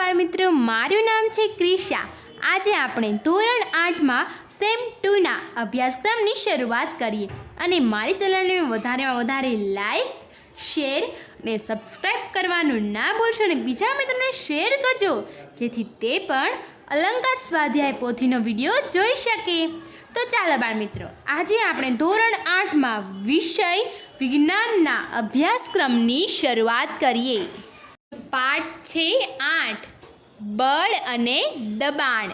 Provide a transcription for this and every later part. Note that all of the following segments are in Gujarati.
બાળમિત્રો, મારું નામ છે ક્રિશા। આજે આપણે ધોરણ 8માં સેમ 2ના અભ્યાસક્રમની શરૂઆત કરીએ અને મારી ચેનલને વધારેમાં વધારે લાઈક, શેર અને સબસ્ક્રાઈબ કરવાનું ના ભૂલશો અને બીજા મિત્રોને શેર કરજો જેથી તે પણ અલંકાર સ્વાધ્યાય પોથીનો વિડીયો જોઈ શકે। તો ચાલો બાળમિત્રો, આજે આપણે ધોરણ 8માં વિષય વિજ્ઞાનના અભ્યાસક્રમની શરૂઆત કરીએ। પાઠ છે 8, બળ અને દબાણ।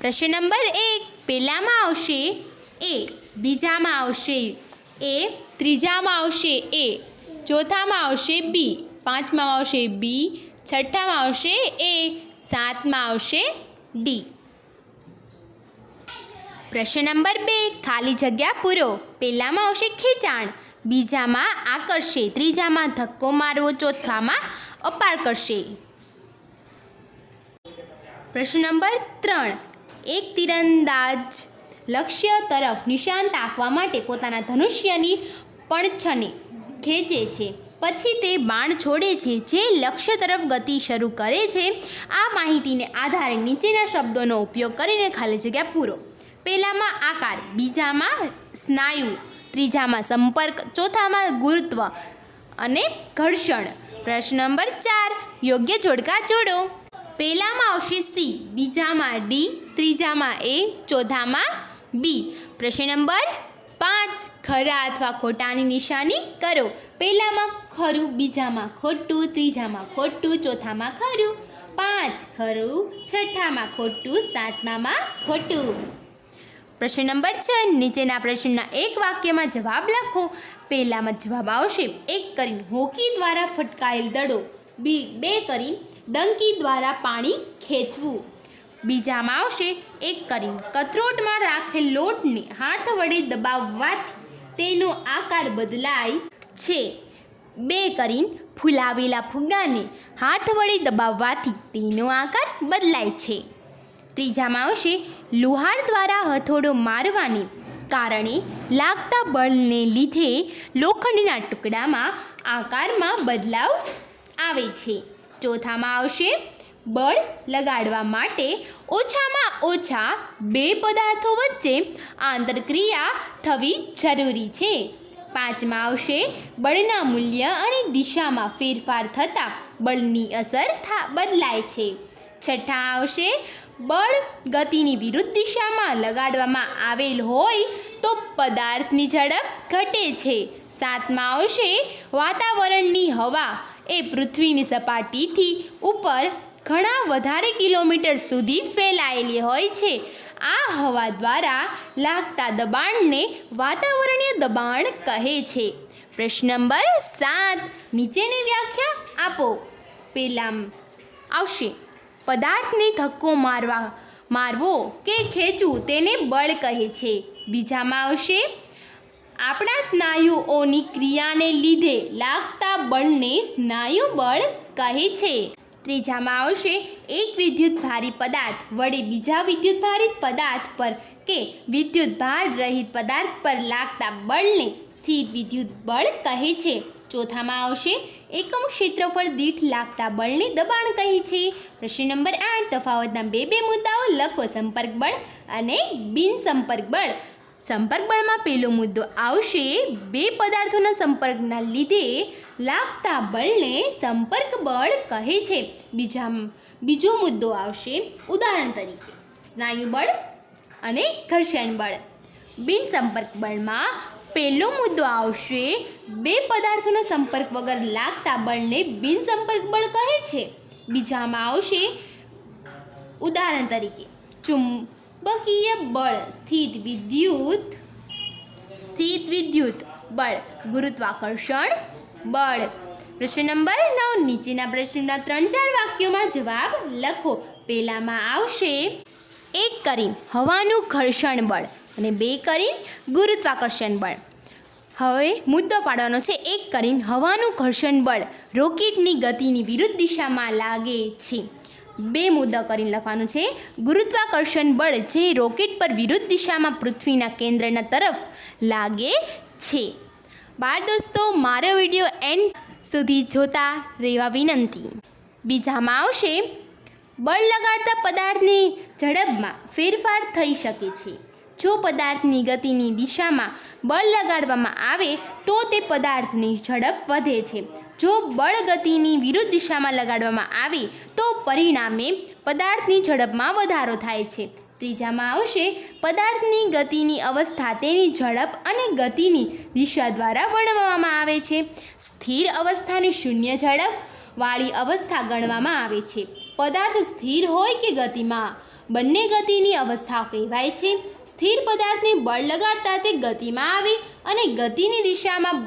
પ્રશ્ન નંબર 1, પહેલામાં આવશે એ, બીજામાં આવશે એ, ત્રીજામાં આવશે એ, ચોથામાં આવશે બી, પાંચમામાં આવશે બી, છઠ્ઠામાં આવશે એ, સાતમાં આવશે ડી। પ્રશ્ન નંબર 2, ખાલી જગ્યા પૂરો। પહેલામાં આવશે ખેંચાણ, બીજામાં આકર્ષે, ત્રીજામાં ધક્કો મારવો, ચોથામાં અપાર કરશે। પ્રશ્ન નંબર 3, એક તીરંદાજ લક્ષ્ય તરફ નિશાન તાકવા માટે પોતાના ધનુષ્યની પણછને ખેંચે છે, પછી તે બાણ છોડે છે જે લક્ષ્ય તરફ ગતિ શરૂ કરે છે। આ માહિતીને આધારે નીચેના શબ્દોનો ઉપયોગ કરીને ખાલી જગ્યા પૂરો। પહેલામાં આકાર, બીજામાં સ્નાયુ, ત્રીજામાં સંપર્ક, ચોથામાં ગુરુત્વ અને ઘર્ષણ। પ્રશ્ન નંબર 4, યોગ્ય જોડકા જોડો। પહેલામાં આવશે સી, બીજામાં ડી, ત્રીજામાં એ, ચોથામાં બી। પ્રશ્ન નંબર 5, ખરા અથવા ખોટાની નિશાની કરો। પહેલામાં ખરું, બીજામાં ખોટું, ત્રીજામાં ખોટું, ચોથામાં ખરું। 5 ખરું, છઠ્ઠામાં ખોટું, સાતમામાં ખોટું। પ્રશ્ન નંબર 6, નીચેના પ્રશ્નના એક વાક્યમાં જવાબ લખો। પહેલામાં જવાબ આવશે 1 કરીને હોકી દ્વારા ફટકાયેલ દડો, 2 કરીને ડંકી દ્વારા પાણી ખેંચવું। બીજામાં આવશે 1 કરીને કથરોટમાં રાખેલ લોટને હાથ વડે દબાવવાથી તેનો આકાર બદલાય છે, 2 કરીને ફૂલાવેલા ફુગ્ગાને હાથ વડે દબાવવાથી તેનો આકાર બદલાય છે। ત્રીજામાં આવશે લુહાર દ્વારા હથોડો મારવાને કારણે લાગતા બળને લીધે લોખંડના ટુકડામાં આકારમાં બદલાવ આવે છે। ચોથામાં આવશે બળ લગાડવા માટે ઓછામાં ઓછા 2 પદાર્થો વચ્ચે આંતરક્રિયા થવી જરૂરી છે। પાંચમાં આવશે બળના મૂલ્ય અને દિશામાં ફેરફાર થતાં બળની અસર બદલાય છે। છઠ્ઠા આવશે બળ ગતિની વિરુદ્ધ દિશામાં લગાડવામાં આવેલ હોય તો પદાર્થની ઝડપ ઘટે છે। સાતમાં આવશે વાતાવરણની હવા એ પૃથ્વીની સપાટીથી ઉપર ઘણા વધારે કિલોમીટર સુધી ફેલાયેલી હોય છે। આ હવા દ્વારા લાગતા દબાણને વાતાવરણીય દબાણ કહે છે। પ્રશ્ન નંબર 7, નીચેની વ્યાખ્યા આપો। પહેલાં આવશે પદાર્થને ધક્કો મારવો કે ખેંચવું તેને બળ કહે છે। બીજામાં આવશે આપણા સ્નાયુઓની ક્રિયાને લીધે લાગતા બળને સ્નાયુ બળ કહે છે। ત્રીજામાં આવશે એક વિદ્યુતભારી પદાર્થ વડે બીજા વિદ્યુતભારિત પદાર્થ પર કે વિદ્યુતભાર રહિત પદાર્થ પર લાગતા બળને સ્થિર વિદ્યુત બળ કહે છે। ચોથામાં આવશે એકમ ક્ષેત્રફળ દીઠ લાગતા બળને દબાણ કહે છે। પ્રશ્ન નંબર 8, તફાવતના બે મુદ્દાઓ લખો, સંપર્ક બળ અને બિન સંપર્ક બળ। સંપર્ક બળમાં પહેલો મુદ્દો આવશે 2 પદાર્થોના સંપર્કના લીધે લાગતા બળને સંપર્ક બળ કહે છે। બીજો મુદ્દો આવશે ઉદાહરણ તરીકે સ્નાયુ બળ અને ઘર્ષણ બળ। બિન સંપર્ક બળમાં પહેલો મુદ્દો આવશે 2 પદાર્થોના સંપર્ક વગર લાગતા બળને બિન સંપર્ક બળ કહે છે। બીજામાં આવશે ઉદાહરણ તરીકે ચુંબકીય બળ, સ્થિત વિદ્યુત બળ, ગુરુત્વાકર્ષણ બળ। પ્રશ્ન નંબર 9, નીચેના પ્રશ્નના 3-4 વાક્યોમાં જવાબ લખો। પહેલામાં આવશે 1 કરીને હવાનું ઘર્ષણ બળ અને 2 કરીને ગુરુત્વાકર્ષણ બળ। હવે મુદ્દો પાડવાનો છે 1 કરીને હવાનું ઘર્ષણ બળ રોકેટની ગતિની વિરુદ્ધ દિશામાં લાગે છે। 2 મુદ્દા કરીને લખવાનું છે ગુરુત્વાકર્ષણ બળ જે રોકેટ પર વિરુદ્ધ દિશામાં પૃથ્વીના કેન્દ્રના તરફ લાગે છે। બાળ દોસ્તો, મારો વિડીયો એન્ડ સુધી જોતા રહેવા વિનંતી। બીજામાં આવશે બળ લગાડતા પદાર્થની ઝડપમાં ફેરફાર થઈ શકે છે. જો પદાર્થની ગતિની દિશામાં બળ લગાડવામાં આવે તો તે પદાર્થની ઝડપ વધે છે. જો બળ ગતિની વિરુદ્ધ દિશામાં લગાડવામાં આવે તો પરિણામે પદાર્થની ઝડપમાં વધારો થાય છે. ત્રીજામાં આવશે પદાર્થની ગતિની અવસ્થા તેની ઝડપ અને ગતિની દિશા દ્વારા વર્ણવવામાં આવે છે. સ્થિર અવસ્થાને શૂન્ય ઝડપ વાળી અવસ્થા ગણવામાં આવે છે. પદાર્થ સ્થિર હોય કે ગતિમાં બંને ગતિની અવસ્થા કહેવાય છે. સ્થિર પદાર્થને બળ લગાડતા તે ગતિમાં આવે અને ગતિની દિશામાં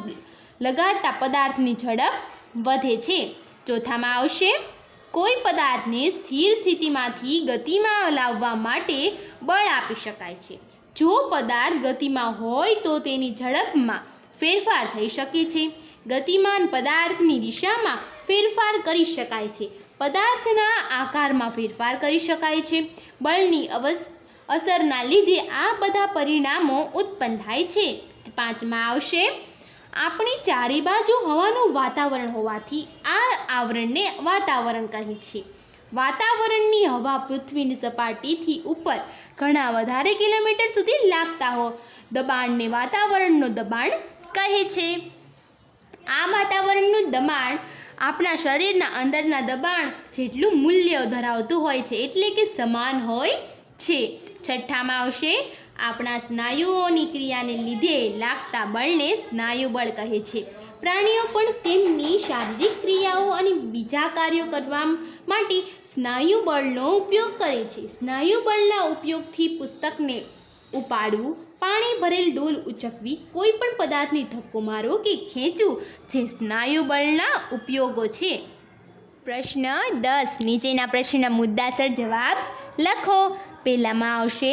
લગાડતા પદાર્થની ઝડપ વધે છે. ચોથામાં આવશે કોઈ પદાર્થને સ્થિર સ્થિતિમાંથી ગતિમાં લાવવા માટે બળ આપી શકાય છે. જો પદાર્થ ગતિમાં હોય તો તેની ઝડપમાં ફેરફાર થઈ શકે છે. ગતિમાન પદાર્થની દિશામાં ફેરફાર કરી શકાય છે. પદાર્થના આકારમાં ફેરફાર કરી શકાય છે. બળની અસરના લીધે આ બધા પરિણામો ઉત્પન્ન થાય છે. પાંચમાં આવશે આપણી ચારે બાજુ હવાનું વાતાવરણ હોવાથી આ આવરણને વાતાવરણ કહે છે. વાતાવરણની હવા પૃથ્વીની સપાટીથી ઉપર ઘણા વધારે કિલોમીટર સુધી લાગતા દબાણને વાતાવરણનું દબાણ કહે છે. આ વાતાવરણનું દબાણ આપણા શરીરના અંદરના દબાણ જેટલું મૂલ્ય ધરાવતું હોય છે, એટલે કે સમાન હોય છે. છઠ્ઠામાં આવશે આપણા સ્નાયુઓની ક્રિયાને લીધે લાગતા બળને સ્નાયુ બળ કહે છે. પ્રાણીઓ પણ તેમની શારીરિક ક્રિયાઓ અને બીજા કાર્યો કરવા માટે સ્નાયુ બળનો ઉપયોગ કરે છે. સ્નાયુ બળના ઉપયોગથી પુસ્તકને ઉપાડવું, પાણી ભરેલ ડોલ ઉચકવી, કોઈ પણ પદાર્થને ધક્કો મારવો કે ખેંચવું જે સ્નાયુ બળના ઉપયોગો છે. પ્રશ્ન 10 નીચેના પ્રશ્નના મુદ્દાસર જવાબ લખો. પહેલામાં આવશે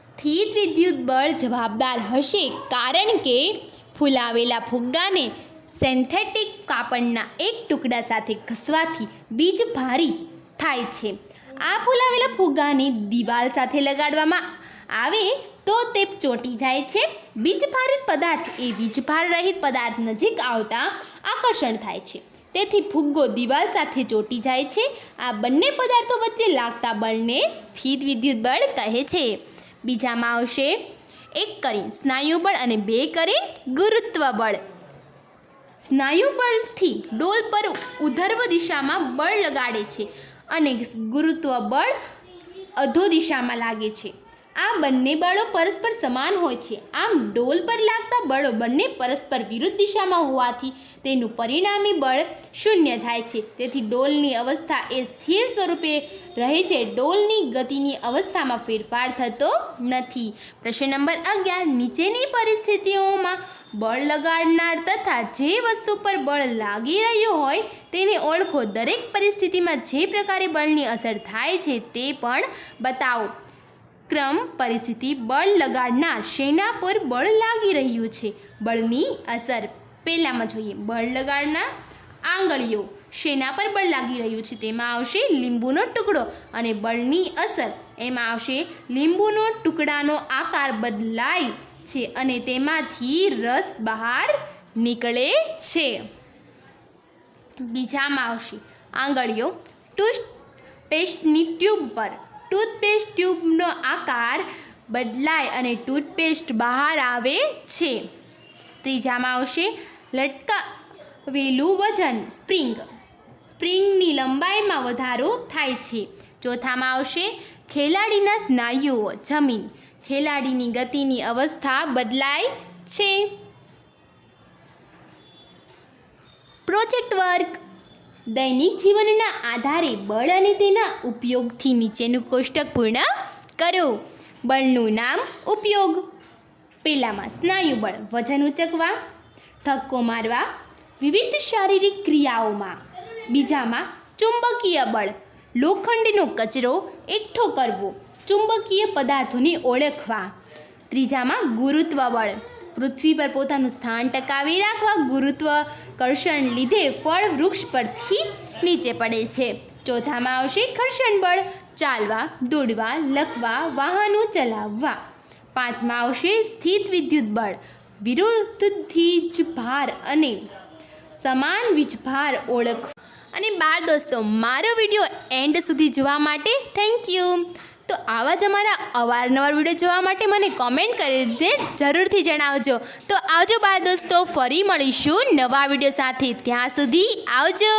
સ્થિત વિદ્યુત બળ જવાબદાર હશે કારણ કે ફૂલાવેલા ફુગ્ગાને સિન્થેટિક કાપડના એક ટુકડા સાથે ઘસવાથી બીજભારી થાય છે. આ ફૂલાવેલા ફુગ્ગાને દિવાલ સાથે લગાડવામાં આવે તો તે ચોંટી જાય છે. બીજભારિત પદાર્થ એ વીજભાર રહિત પદાર્થ નજીક આવતા આકર્ષણ થાય છે. તેથી ફુગ્ગો દિવાલ સાથે ચોંટી જાય છે. આ બંને પદાર્થો વચ્ચે લાગતા બળને સ્થિત વિદ્યુત બળ કહે છે. બીજામાં આવશે 1 કરીને સ્નાયુ બળ અને 2 કરીને ગુરુત્વ બળ. સ્નાયુ બળથી ડોલ પર ઉર્ધ્વ દિશામાં બળ લગાડે છે અને ગુરુત્વ બળ અધો દિશામાં લાગે છે. આ બંને બળો પરસ્પર સમાન હોય છે. આમ ડોલ પર લાગતા બળો બંને પરસ્પર વિરુદ્ધ દિશામાં હોવાથી તેનું પરિણામી બળ શૂન્ય થાય છે. તેથી ડોલની અવસ્થા એ સ્થિર સ્વરૂપે રહે છે. ડોલની ગતિની અવસ્થામાં ફેરફાર થતો નથી. પ્રશ્ન નંબર 11 નીચેની પરિસ્થિતિઓમાં બળ લગાડનાર તથા જે વસ્તુ પર બળ લાગી રહ્યું હોય તેને ઓળખો. દરેક પરિસ્થિતિમાં જે પ્રકારે બળની અસર થાય છે તે પણ બતાવો. ક્રમ પરિસ્થિતિ બળ લગાડનાર શેના પર બળ લાગી રહ્યું છે. બળની અસર પહેલામાં જોઈએ. બળ લગાડનાર આંગળીઓ શેના પર બળ લાગી રહ્યું છે તેમાં આવશે લીંબુનો ટુકડો અને બળની અસર એમાં આવશે લીંબુનો ટુકડાનો આકાર બદલાય છે અને તેમાંથી રસ બહાર નીકળે છે. બીજામાં આવશે આંગળીઓ ટૂથપેસ્ટની ટ્યુબ પર ટૂથપેસ્ટ ટ્યુબનો આકાર બદલાય અને ટૂથપેસ્ટ બહાર આવે છે. ત્રીજામાં આવશે લટકાવેલું વજન સ્પ્રિંગની લંબાઈમાં વધારો થાય છે. ચોથામાં આવશે ખેલાડીના સ્નાયુઓ જમીન ખેલાડીની ગતિની અવસ્થા બદલાય છે. પ્રોજેક્ટ વર્ક દૈનિક જીવનના આધારે બળ અને તેના ઉપયોગથી નીચેનું કોષ્ટક પૂર્ણ કરો. બળનું નામ, ઉપયોગ. પહેલામાં સ્નાયુ બળ વજન ઉચકવા, ધક્કો મારવા, વિવિધ શારીરિક ક્રિયાઓમાં. બીજામાં ચુંબકીય બળ લોખંડનો કચરો એકઠો કરવો, ચુંબકીય પદાર્થોને ઓળખવા. ત્રીજામાં ગુરુત્વ બળ પૃથ્વી પર પોતાનું સ્થાન ટકાવી રાખવા ગુરુત્વાકર્ષણ લીધે ફળ વૃક્ષ પરથી નીચે પડે છે. ચોથામાં આવશે ઘર્ષણ બળ ચાલવા, દોડવા, લખવા, વાહનો ચલાવવા. પાંચમાં આવશે સ્થિત વિદ્યુત બળ વિરુદ્ધ વીજભાર અને સમાન વીજભાર ઓળખવા. અને બાળ દોસ્તો, મારો વિડીયો એન્ડ સુધી જોવા માટે થેન્ક યુ. તો આવા જ અમારા અવારનવાર વિડીયો જોવા માટે મને કોમેન્ટ કરીને જરૂરથી જણાવજો. તો આવજો બાળ દોસ્તો, ફરી મળીશું નવા વિડીયો સાથે. ત્યાં સુધી આવજો.